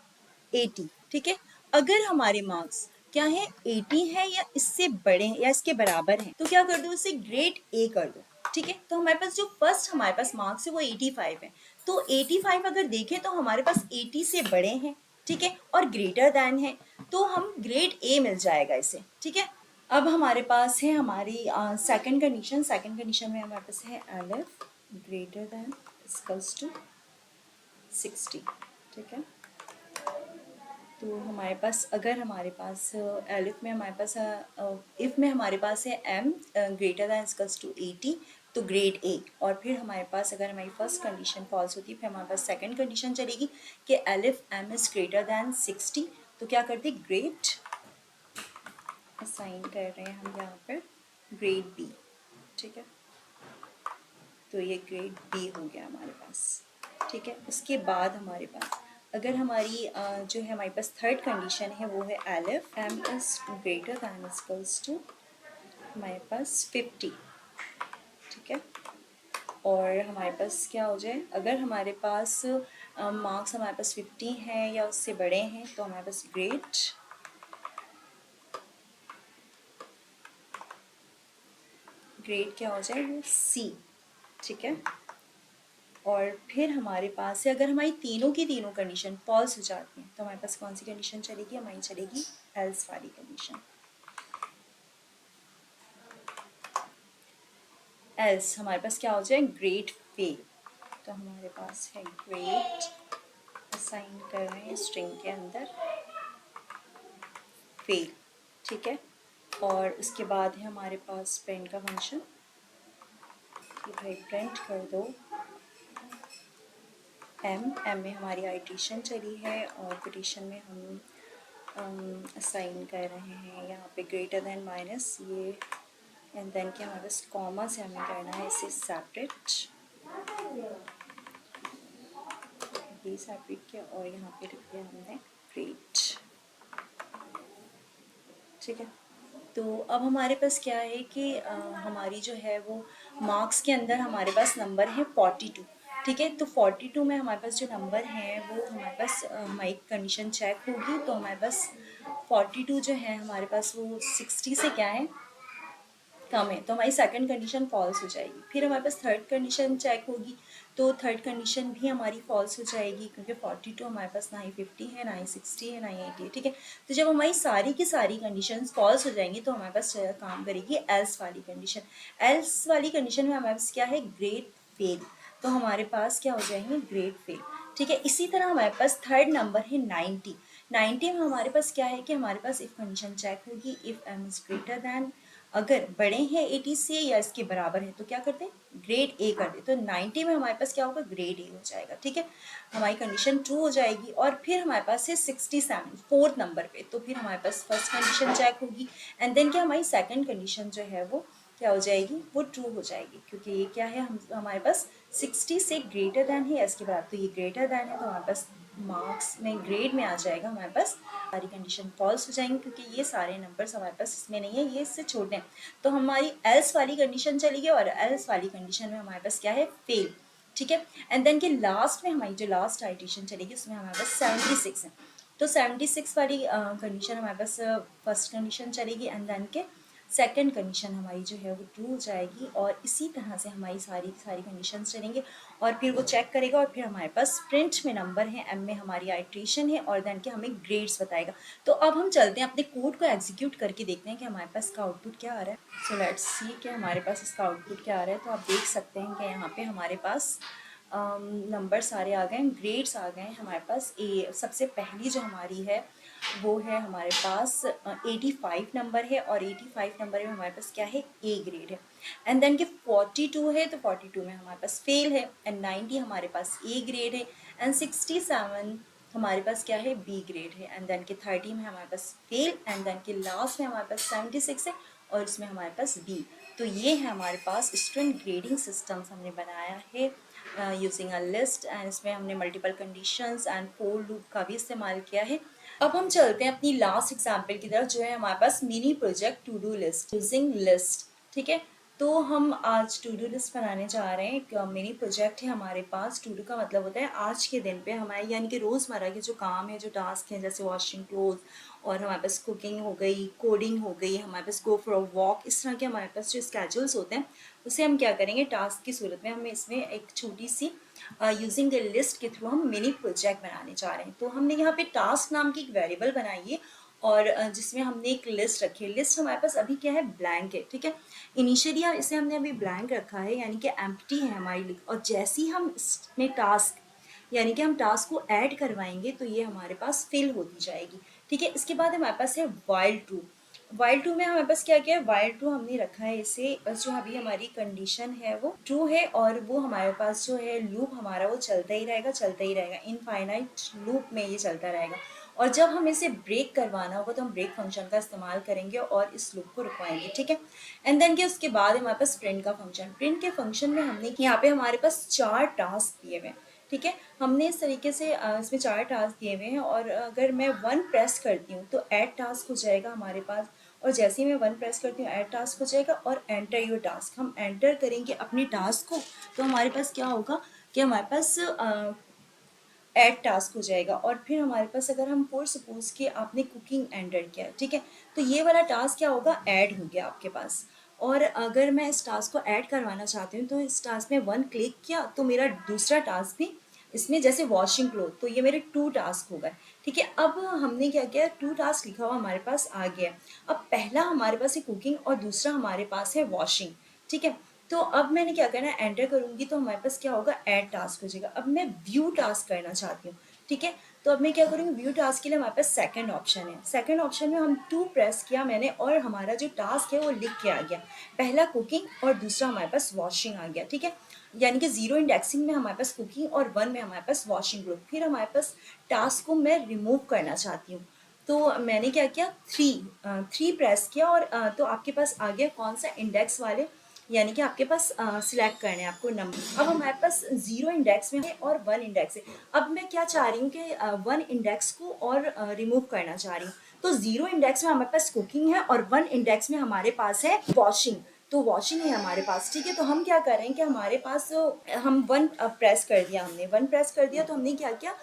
S1: 80, ठीक है। अगर हमारे मार्क्स क्या है 80 है या इससे बड़े हैं या इसके बराबर हैं तो क्या कर दो, उसे ग्रेड ए कर दो, ठीक है। तो हमारे पास जो फर्स्ट हमारे पास मार्क्स है वो 85 है, तो 85 अगर देखें तो हमारे पास 80 से बड़े हैं, ठीक है, और ग्रेटर देन है, तो हम ग्रेड ए मिल जाएगा इसे, ठीक है। अब हमारे पास है हमारी सेकंड कंडीशन। सेकंड कंडीशन में हमारे पास है elif greater than equals to 60, ठीक है। तो हमारे पास अगर हमारे पास एलिफ में हमारे पास इफ़ में हमारे पास है m greater than equals to 80, तो ग्रेड ए। और फिर हमारे पास अगर हमारी फर्स्ट कंडीशन फॉल्स होती है फिर हमारे पास सेकंड कंडीशन चलेगी कि elif m is greater than 60, तो क्या करते ग्रेड असाइन कर रहे हैं हम यहाँ पर ग्रेड बी, ठीक है। तो ये ग्रेड बी हो गया हमारे पास, ठीक है। उसके बाद हमारे पास अगर हमारी जो है हमारे पास थर्ड कंडीशन है वो है elif M is greater than equals to हमारे पास 50, ठीक है। और हमारे पास क्या हो जाए, अगर हमारे पास मार्क्स हमारे पास 50 हैं या उससे बड़े हैं तो हमारे पास ग्रेड क्या हो जाए वो सी, ठीक है। और फिर हमारे पास है अगर हमारी तीनों की तीनों कंडीशन फॉल्स हो जाती हैं तो हमारे पास कौन सी कंडीशन चलेगी, हमारी चलेगी एल्स वाली कंडीशन। एल्स हमारे पास क्या हो जाए ग्रेड फेल, तो हमारे पास है ग्रेड असाइन कर रहे हैं स्ट्रिंग के अंदर फेल, ठीक है। और उसके बाद है हमारे पास प्रिंट का फंक्शन कि भाई प्रिंट कर दो एम में हमारी आइट्रेशन चली है और पिटिशन में हम असाइन कर रहे हैं यहाँ पे ग्रेटर देन माइनस ये एंड देन क्या हमारे पास कॉमा से हमें करना है इसे सेपरेट, ये सेपरेट किया और यहाँ पे लिख दिया हमने ग्रेड, ठीक है। तो अब हमारे पास क्या है कि हमारी जो है वो मार्क्स के अंदर हमारे पास नंबर है 42, ठीक है। तो 42 में हमारे पास जो नंबर हैं वो हमारे पास हमारी कंडीशन चेक होगी तो हमारे पास 42 जो है हमारे पास वो 60 से क्या है कम है, तो हमारी सेकंड कंडीशन फॉल्स हो जाएगी। फिर हमारे पास थर्ड कंडीशन चेक होगी तो थर्ड कंडीशन भी हमारी फॉल्स हो जाएगी क्योंकि 42 हमारे पास ना ही 50 है ना ही 60 है ना ही 80 है, ठीक है। तो जब हमारी सारी की सारी कंडीशन फॉल्स हो जाएंगी तो हमारे पास काम करेगी एल्स वाली कंडीशन। एल्स वाली कंडीशन में हमारे पास क्या है ग्रेड फेल, तो हमारे पास क्या हो जाएंगे ग्रेड फेल, ठीक है। इसी तरह हमारे पास थर्ड नंबर है 90। 90 में हमारे पास क्या है कि हमारे पास इफ कंडीशन चेक होगी if M is greater than, अगर बड़े हैं 80 से या इसके बराबर है तो क्या करते हैं ग्रेड ए कर दे, तो 90 में हमारे पास क्या होगा ग्रेड ए हो जाएगा, ठीक है। हमारी कंडीशन ट्रू हो जाएगी और फिर हमारे पास है 67 फोर्थ नंबर पे, तो फिर हमारे पास फर्स्ट कंडीशन चेक होगी एंड देन क्या हमारी सेकंड कंडीशन जो है वो क्या हो जाएगी वो ट्रू हो जाएगी क्योंकि ये क्या है हम हमारे पास 60 से ग्रेटर दैन है या इसके बराबर, तो ये ग्रेटर दैन है तो हमारे पास मार्क्स में ग्रेड में आ जाएगा हमारे पास सारी कंडीशन फॉल्स हो जाएंगी क्योंकि ये सारे नंबर्स हमारे पास इसमें नहीं है, ये इससे छोटे हैं। तो हमारी एल्स वाली कंडीशन चली और एल्स वाली कंडीशन में हमारे पास क्या है फेल, ठीक है। एंड देन के लास्ट में हमारी जो लास्ट आइट्रेशन चलेगी उसमें हमारे पास 76 है, तो 76 वाली कंडीशन हमारे पास फर्स्ट कंडीशन चलेगी एंड देन के सेकंड कंडीशन हमारी जो है वो ट्रू हो जाएगी और इसी तरह से हमारी सारी सारी कंडीशंस चलेंगे और फिर वो चेक करेगा और फिर हमारे पास प्रिंट में नंबर है, एम में हमारी आइट्रेशन है और देन के हमें ग्रेड्स बताएगा। तो अब हम चलते हैं अपने कोड को एग्जीक्यूट करके देखते हैं कि हमारे पास इसका आउटपुट क्या आ रहा है। सो लेट्स सी कि हमारे पास इसका आउटपुट क्या आ रहा है। तो आप देख सकते हैं कि यहाँ पे हमारे पास नंबर सारे आ गए, ग्रेड्स आ गए हमारे पास। ए सबसे पहली जो हमारी है वो है हमारे पास 85 नंबर है और 85 नंबर में हमारे पास क्या है ए ग्रेड है एंड देन के 42 है तो 42 में हमारे पास फेल है एंड 90 हमारे पास ए ग्रेड है एंड 67 हमारे पास क्या है बी ग्रेड है एंड देन के 30 में हमारे पास फेल एंड देन के लास्ट में हमारे पास 76 है और इसमें हमारे पास बी। तो ये है हमारे पास स्टूडेंट ग्रेडिंग सिस्टम्स हमने बनाया है यूजिंग अ लिस्ट एंड इसमें हमने multiple conditions and for loop का भी इस्तेमाल किया है। अब हम चलते हैं अपनी लास्ट एग्जाम्पल की तरफ जो है हमारे पास mini project to do list using list, ठीक है। तो हम आज टू डू लिस्ट बनाने जा रहे हैं। एक मिनी प्रोजेक्ट है हमारे पास। टू डू का मतलब होता है आज के दिन पे हमारे यानी कि रोज़मर्रा के जो काम है, जो टास्क हैं, जैसे वॉशिंग क्लोथ और हमारे पास कुकिंग हो गई, कोडिंग हो गई, हमारे पास गो फॉर अ वॉक, इस तरह के हमारे पास जो स्केड्यूल्स होते हैं उसे हम क्या करेंगे, टास्क की सूरत में हम इसमें एक छोटी सी यूजिंग ए लिस्ट के थ्रू हम मिनी प्रोजेक्ट बनाने जा रहे हैं। तो हमने यहाँ पे टास्क नाम की एक वेरिएबल बनाई है और जिसमें हमने एक लिस्ट रखी है। लिस्ट हमारे पास अभी क्या है, ब्लैंक है, ठीक है। इनिशियली इसे हमने अभी ब्लैंक रखा है, यानी कि एम्प्टी है हमारी लिस्ट। और जैसे ही हम इसमें टास्क यानी कि हम टास्क को ऐड करवाएंगे तो ये हमारे पास फिल होती जाएगी, ठीक है। इसके बाद हमारे पास है वाइल ट्रू। वाइल ट्रू में हमारे पास क्या क्या है, वाइल ट्रू हमने रखा है इसे, बस जो अभी हमारी कंडीशन है वो ट्रू है और वो हमारे पास जो है लूप हमारा वो चलता ही रहेगा, चलता ही रहेगा, इनफाइनाइट लूप में ये चलता रहेगा। और जब हम इसे ब्रेक करवाना होगा तो हम ब्रेक फंक्शन का इस्तेमाल करेंगे और इस लूप को रुकवाएंगे, ठीक है। एंड देन के उसके बाद हमारे पास प्रिंट का फंक्शन। प्रिंट के फंक्शन में हमने यहाँ पे हमारे पास 4 टास्क दिए हुए हैं, ठीक है। हमने इस तरीके से इसमें 4 टास्क दिए हुए हैं और अगर मैं 1 प्रेस करती हूँ तो ऐड टास्क हो जाएगा हमारे पास। और जैसे ही मैं 1 प्रेस करती हूँ ऐड टास्क हो जाएगा और एंटर योर टास्क, हम एंटर करेंगे अपने टास्क को तो हमारे पास क्या होगा कि हमारे पास ऐड टास्क हो जाएगा। और फिर हमारे पास अगर हम फॉर सपोज कि आपने कुकिंग एंटर किया, ठीक है, तो ये वाला टास्क क्या होगा, ऐड हो गया आपके पास। और अगर मैं इस टास्क को ऐड करवाना चाहती हूँ तो इस टास्क में 1 क्लिक किया तो मेरा दूसरा टास्क भी इसमें, जैसे वॉशिंग क्लोथ, तो ये मेरे 2 टास्क हो गए, ठीक है। अब हमने क्या किया, 2 टास्क लिखा हुआ हमारे पास आ गया। अब पहला हमारे पास है कुकिंग और दूसरा हमारे पास है वॉशिंग, ठीक है। तो अब मैंने क्या करना है, एंटर करूंगी तो हमारे पास क्या होगा, ऐड टास्क हो जाएगा। अब मैं व्यू टास्क करना चाहती हूँ, ठीक है। तो अब मैं क्या करूँगी, व्यू टास्क के लिए हमारे पास सेकंड ऑप्शन है। सेकंड ऑप्शन में हम 2 प्रेस किया मैंने और हमारा जो टास्क है वो लिख के आ गया। पहला कुकिंग और दूसरा हमारे पास वॉशिंग आ गया, ठीक है। यानी कि 0 इंडेक्सिंग में हमारे पास कुकिंग और 1 में हमारे पास वॉशिंग ग्रुप। फिर हमारे पास टास्क को मैं रिमूव करना चाहती हूँ तो मैंने क्या किया, 3 प्रेस किया और तो आपके पास आ गया कौन सा, इंडेक्स वाले, यानी कि आपके पास सिलेक्ट करने हैं आपको नंबर। अब हमारे पास 0 इंडेक्स में है और 1 इंडेक्स है। अब मैं क्या चाह रही हूँ कि 1 इंडेक्स को और रिमूव करना चाह रही हूँ। तो 0 इंडेक्स में हमारे पास कुकिंग है और 1 इंडेक्स में हमारे पास है वॉशिंग। तो वॉशिंग है हमारे पास, ठीक है। तो हम क्या करें कि हमारे पास हम 1 प्रेस कर दिया, हमने 1 प्रेस कर दिया तो हमने क्या किया,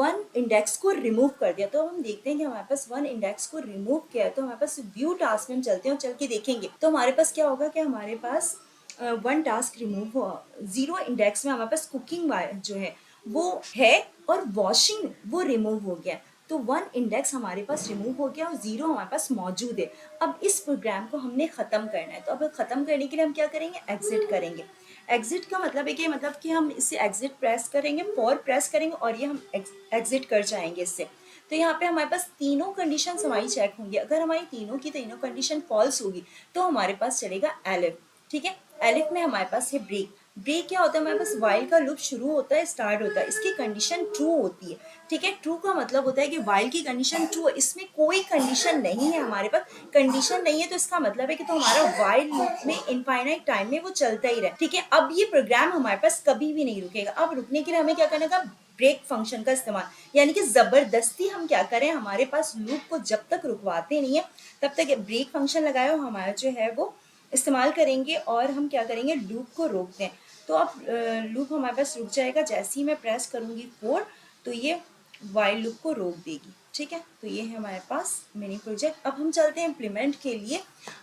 S1: 1 इंडेक्स को रिमूव कर दिया। तो हम देखते हैं कि हमारे पास 1 इंडेक्स को रिमूव किया है। तो हमारे पास व्यू टास्क में हम चलते हैं और चल के देखेंगे तो हमारे पास क्या होगा कि हमारे पास 1 टास्क रिमूव हुआ। 0 इंडेक्स में हमारे पास कुकिंग जो है वो है और वॉशिंग वो रिमूव हो गया। तो 1 इंडेक्स हमारे पास रिमूव हो गया और 0 हमारे पास मौजूद है। अब इस प्रोग्राम को हमने ख़त्म करना है। तो अब ख़त्म करने के लिए हम क्या करेंगे, एग्जिट करेंगे। एग्जिट का मतलब है कि हम इसे एग्जिट प्रेस करेंगे, फॉर प्रेस करेंगे और ये हम एग्जिट कर जाएंगे इससे। तो यहाँ पे हमारे पास तीनों कंडीशन हमारी चेक होंगी। अगर हमारी तीनों की तीनों कंडीशन फॉल्स होगी तो हमारे पास चलेगा एलिफ, ठीक है। एलिफ में हमारे पास है ब्रेक। ब्रेक क्या होता है, हमारे पास वाइल का लूप शुरू होता है, स्टार्ट होता है, इसकी कंडीशन ट्रू होती है, ठीक है। ट्रू का मतलब होता है कि वाइल की कंडीशन ट्रू है, इसमें कोई कंडीशन नहीं है, हमारे पास कंडीशन नहीं है तो इसका मतलब है कि तो हमारा वाइल लूप में इनफाइनाइट टाइम में वो चलता ही रहे, ठीक है। अब ये प्रोग्राम हमारे पास कभी भी नहीं रुकेगा। अब रुकने के लिए हमें क्या करना है, ब्रेक फंक्शन का इस्तेमाल, यानी कि जबरदस्ती हम क्या करें, हमारे पास लूप को जब तक रुकवाते नहीं है तब तक ब्रेक फंक्शन लगाया हमारा जो है वो इस्तेमाल करेंगे और हम क्या करेंगे, लूप को रोक दें। तो अब लूप हमारे पास रुक जाएगा। जैसे ही मैं प्रेस करूंगी 4 तो ये वाइल लूप को रोक देगी, ठीक है। तो ये है हमारे पास मिनी प्रोजेक्ट। अब हम चलते हैं इम्प्लीमेंट के लिए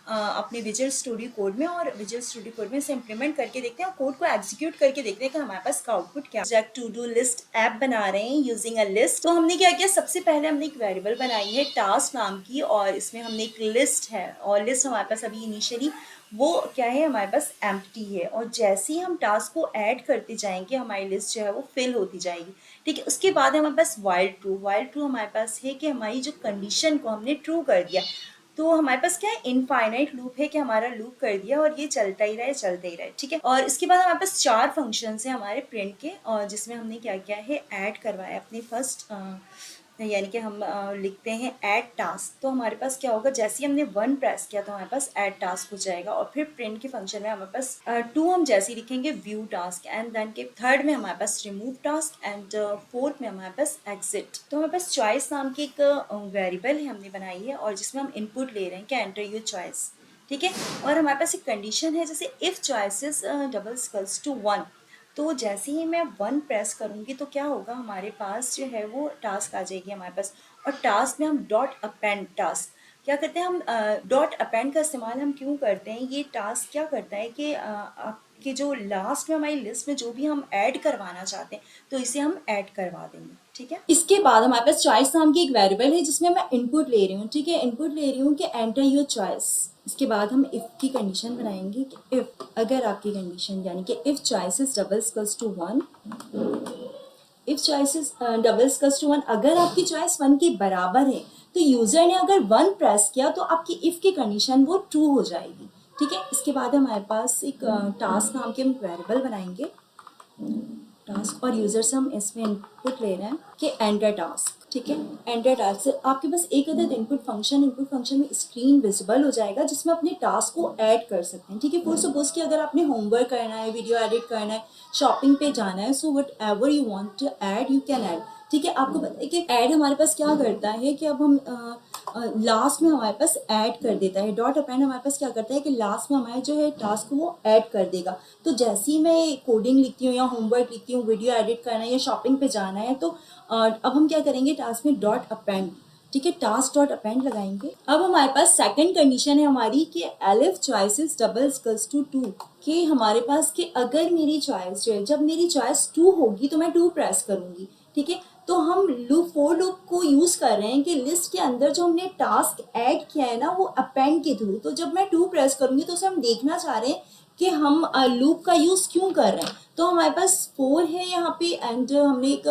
S1: अपने विजुअल स्टूडियो कोड में और विजुअल स्टूडियो कोड में इसे इम्प्लीमेंट करके देखते हैं और कोड को एग्जीक्यूट करके देखते हैं कि हमारे पास का आउटपुट क्या। Project to do list app बना रहे हैं यूजिंग अ लिस्ट। तो हमने क्या किया, सबसे पहले हमने एक वेरिएबल बनाई है टास्क नाम की और इसमें हमने एक लिस्ट है और लिस्ट हमारे पास अभी इनिशियली वो क्या है, हमारे पास एम्प्टी है। और जैसे ही हम टास्क को ऐड करते जाएंगे हमारी लिस्ट जो है वो फिल होती जाएगी, ठीक है। उसके बाद हमारे पास वाइल ट्रू। वाइल ट्रू हमारे पास है कि हमारी जो कंडीशन को हमने ट्रू कर दिया तो हमारे पास क्या है, इनफाइनाइट लूप है कि हमारा लूप कर दिया और ये चलता ही रहे, चलते ही रहे, ठीक है। और इसके बाद हमारे पास 4 फंक्शंस हैं हमारे प्रिंट के और जिसमें हमने क्या किया है, ऐड करवाया अपने फर्स्ट यानी कि हम लिखते हैं ऐड टास्क। तो हमारे पास क्या होगा, जैसे ही हमने 1 प्रेस किया तो हमारे पास ऐड टास्क हो जाएगा और फिर प्रिंट के फंक्शन में हमारे पास 2 हम जैसे ही लिखेंगे व्यू टास्क एंड देन के थर्ड में हमारे पास रिमूव टास्क एंड फोर्थ में हमारे पास एग्जिट। तो हमारे पास चॉइस नाम की एक वेरिएबल है हमने बनाई है और जिसमें हम इनपुट ले रहे हैं कि एंटर योर चॉइस, ठीक है। और हमारे पास एक कंडीशन है, जैसे if choices double equals to 1, तो जैसे ही मैं 1 प्रेस करूँगी तो क्या होगा, हमारे पास जो है वो टास्क आ जाएगी हमारे पास। और टास्क में हम डॉट अपेंड टास्क क्या करते हैं, हम डॉट अपेंड का इस्तेमाल हम क्यों करते हैं, ये टास्क क्या करता है कि आपके जो लास्ट में हमारी लिस्ट में जो भी हम ऐड करवाना चाहते हैं तो इसे हम ऐड करवा देंगे, ठीक है। इसके बाद हमारे पास चॉइस नाम की एक वेरिएबल है जिसमें मैं इनपुट ले रही हूँ, ठीक है, इनपुट ले रही हूँ कि एंटर योर चॉइस। इसके बाद हम इफ़ की कंडीशन बनाएंगे कि इफ़, अगर आपकी कंडीशन यानी कि if choices double equals to 1, if choices double equals to 1, अगर आपकी चॉइस 1 के बराबर है तो यूजर ने अगर 1 प्रेस किया तो आपकी इफ की कंडीशन वो ट्रू हो जाएगी, ठीक है। इसके बाद हमारे पास एक टास्क नाम के हम वेरिएबल बनाएंगे, टास्क, और यूजर से हम इसमें इनपुट ले रहे हैं कि एंटर टास्क, ठीक है। एंटर टास्क से आपके पास एक अदद इनपुट फंक्शन में स्क्रीन विजिबल हो जाएगा जिसमें अपने टास्क को ऐड कर सकते हैं, ठीक है। फॉर सपोज कि अगर आपने होमवर्क करना है, वीडियो एडिट करना है, शॉपिंग पे जाना है, so whatever you want to add you can add, ठीक है। आपको पता है कि ऐड हमारे पास क्या करता है कि अब हम लास्ट में हमारे पास ऐड कर देता है, डॉट अपेंड हमारे पास क्या करता है कि लास्ट में हमारे जो है टास्क को वो ऐड कर देगा। तो जैसे ही मैं कोडिंग लिखती हूँ या होमवर्क लिखती हूँ, वीडियो एडिट करना है या शॉपिंग पे जाना है, तो अब हम क्या करेंगे, टास्क में डॉट अपेंड, ठीक है, टास्क डॉट अपेंड लगाएंगे। अब हमारे पास सेकंड कंडीशन है हमारी कि elif choices double equals to 2, कि हमारे पास कि अगर मेरी चॉइस जो है, जब मेरी चॉइस 2 होगी तो मैं 2 प्रेस करूंगी, ठीक है। तो हम लूप फॉर लूप को यूज कर रहे हैं कि लिस्ट के अंदर जो हमने टास्क ऐड किया है ना वो अपेंड के थ्रू, तो जब मैं 2 प्रेस करूंगी तो उसे हम देखना चाह रहे हैं कि हम लूप का यूज क्यों कर रहे हैं। तो हमारे पास 4 है यहाँ पे, एंड हमने एक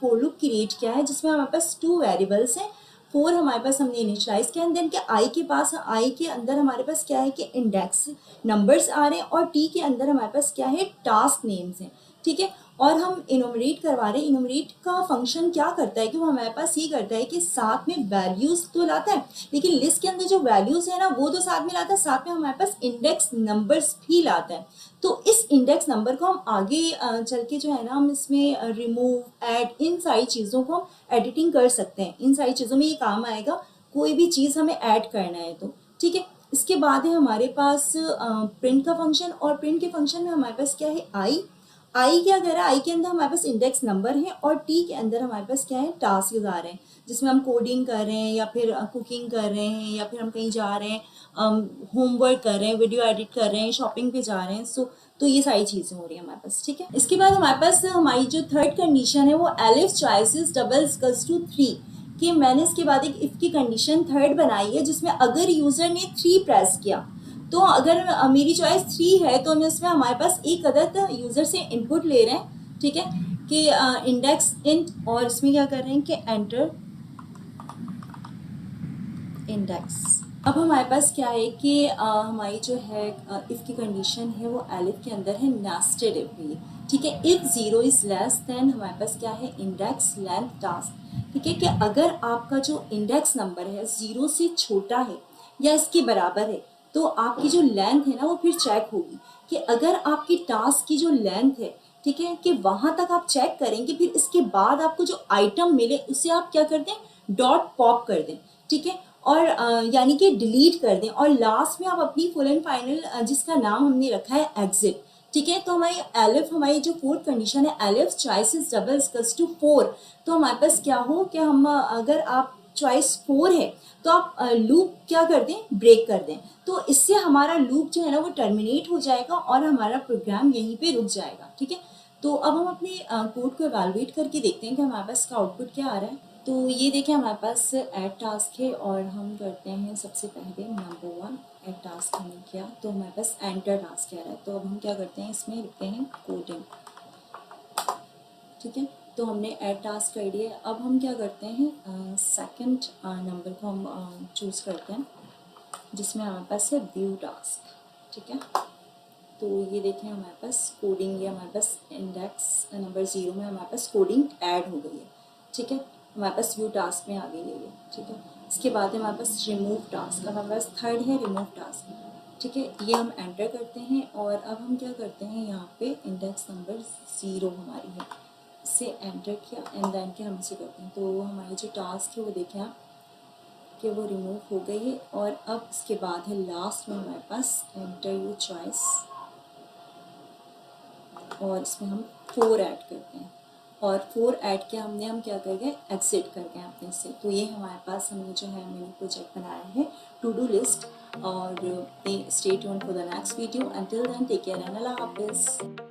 S1: फॉर लूप क्रिएट किया है जिसमें हमारे पास 2 वेरिएबल्स हैं। 4 हमारे पास हमने इनिशियलाइज किया, एंड देन के आई के पास, आई के अंदर हमारे पास क्या है कि इंडेक्स नंबर्स आ रहे हैं, और टी के अंदर हमारे पास क्या है, टास्क नेम्स हैं, ठीक है। और हम इनोमरेट करवा रहे हैं। इनोमरेट का फंक्शन क्या करता है कि वो हमारे पास ये करता है कि साथ में वैल्यूज तो लाता है, लेकिन लिस्ट के अंदर जो वैल्यूज है ना वो तो साथ में लाता है, साथ में हमारे पास इंडेक्स नंबर्स भी लाता है। तो इस इंडेक्स नंबर को हम आगे चल के जो है ना, हम इसमें रिमूव, ऐड, इन सारी चीज़ों को हम एडिटिंग कर सकते हैं। इन सारी चीज़ों में ये काम आएगा, कोई भी चीज़ हमें ऐड करना है तो, ठीक है। इसके बाद है हमारे पास प्रिंट का फंक्शन, और प्रिंट के फंक्शन में हमारे पास क्या है, आई क्या कर रहा है, आई के अंदर हमारे पास इंडेक्स नंबर है, और टी के अंदर हमारे पास क्या है, टास्क आ रहे हैं जिसमें हम कोडिंग कर रहे हैं या फिर कुकिंग कर रहे हैं या फिर हम कहीं जा रहे हैं, होमवर्क कर रहे हैं, वीडियो एडिट कर रहे हैं, शॉपिंग पे जा रहे हैं। सो तो ये सारी चीज़ें हो रही है हमारे पास, ठीक है। इसके बाद हमारे पास हमारी जो थर्ड कंडीशन है वो elif choices double equals to 3, कि मैंने इसके बाद एक इफ की कंडीशन थर्ड बनाई है जिसमें अगर यूजर ने 3 प्रेस किया, तो अगर मेरी चॉइस 3 है तो हम इसमें हमारे पास एक अदद यूजर से इनपुट ले रहे हैं, ठीक है, कि इंडेक्स इंट, और इसमें क्या कर रहे हैं कि एंटर इंडेक्स। अब हमारे पास क्या है कि हमारी जो है इफ़ की कंडीशन है वो एलिफ के अंदर है नेस्टेड इफ है, ठीक है। इफ़ 0 इज़ लेस देन हमारे पास क्या है, इंडेक्स लेंथ टास्क, ठीक है, कि अगर आपका जो इंडेक्स नंबर है 0 से छोटा है या इसके बराबर है तो आपकी जो लेंथ है ना वो फिर चेक होगी, कि अगर आपकी टास्क की जो लेंथ है, ठीक है, कि वहाँ तक आप चेक करेंगे, फिर इसके बाद आपको जो आइटम मिले उसे आप क्या कर दें, डॉट पॉप कर दें, ठीक है, और यानी कि डिलीट कर दें, और लास्ट में आप अपनी फुल एंड फाइनल जिसका नाम हमने रखा है एग्जिट, ठीक है। तो हमारी एलिफ, हमारी जो फोर्थ कंडीशन है elif choices double equals to 4, तो हमारे पास क्या हो कि हम अगर आप चॉइस 4 है तो आप लूप क्या कर दें, ब्रेक कर दें, तो इससे हमारा लूप जो है ना वो टर्मिनेट हो जाएगा और हमारा प्रोग्राम यहीं पे रुक जाएगा, ठीक है। तो अब हम अपने कोड को इवैल्यूएट करके देखते हैं कि हमारे पास इसका आउटपुट क्या आ रहा है। तो ये देखें हमारे पास ऐड टास्क है, और हम करते हैं सबसे पहले नंबर 1 ऐड टास्क हमने किया तो हमारे पास एंटर टास्क आ रहा है। तो अब हम क्या करते हैं, इसमें लिखते हैं कोडिंग, ठीक है। तो हमने ऐड टास्क कर दिया। अब हम क्या करते हैं, सेकंड नंबर को हम चूज़ करते हैं जिसमें हमारे पास है व्यू टास्क, ठीक है। तो ये देखें हमारे पास कोडिंग, ये हमारे पास इंडेक्स नंबर 0 में हमारे पास कोडिंग ऐड हो गई है, ठीक है, हमारे पास व्यू टास्क में आ गई है ये, ठीक है। इसके बाद है हमारे पास रिमूव टास्क, हमारे पास थर्ड है रिमूव टास्क, ठीक है। ये हम एंटर करते हैं, और अब हम क्या करते हैं, यहाँ पे इंडेक्स नंबर 0 हमारी है, इसे एंटर किया, एंड देन के हम इसे करते हैं। तो हमारी जो टास्क है वो देखें आप कि वो रिमूव हो गई है। और अब इसके बाद है लास्ट में हमारे पास एंटर योर चॉइस, और इसमें हम 4 ऐड करते हैं, और 4 ऐड किया हमने, हम क्या कर गए, एग्जिट कर गए अपने से। तो ये हमारे पास हमने जो है मिनी प्रोजेक्ट बनाया है टू डू लिस्ट। और stay tuned for the next video. Until then take care and अल्लाह हाफिज़।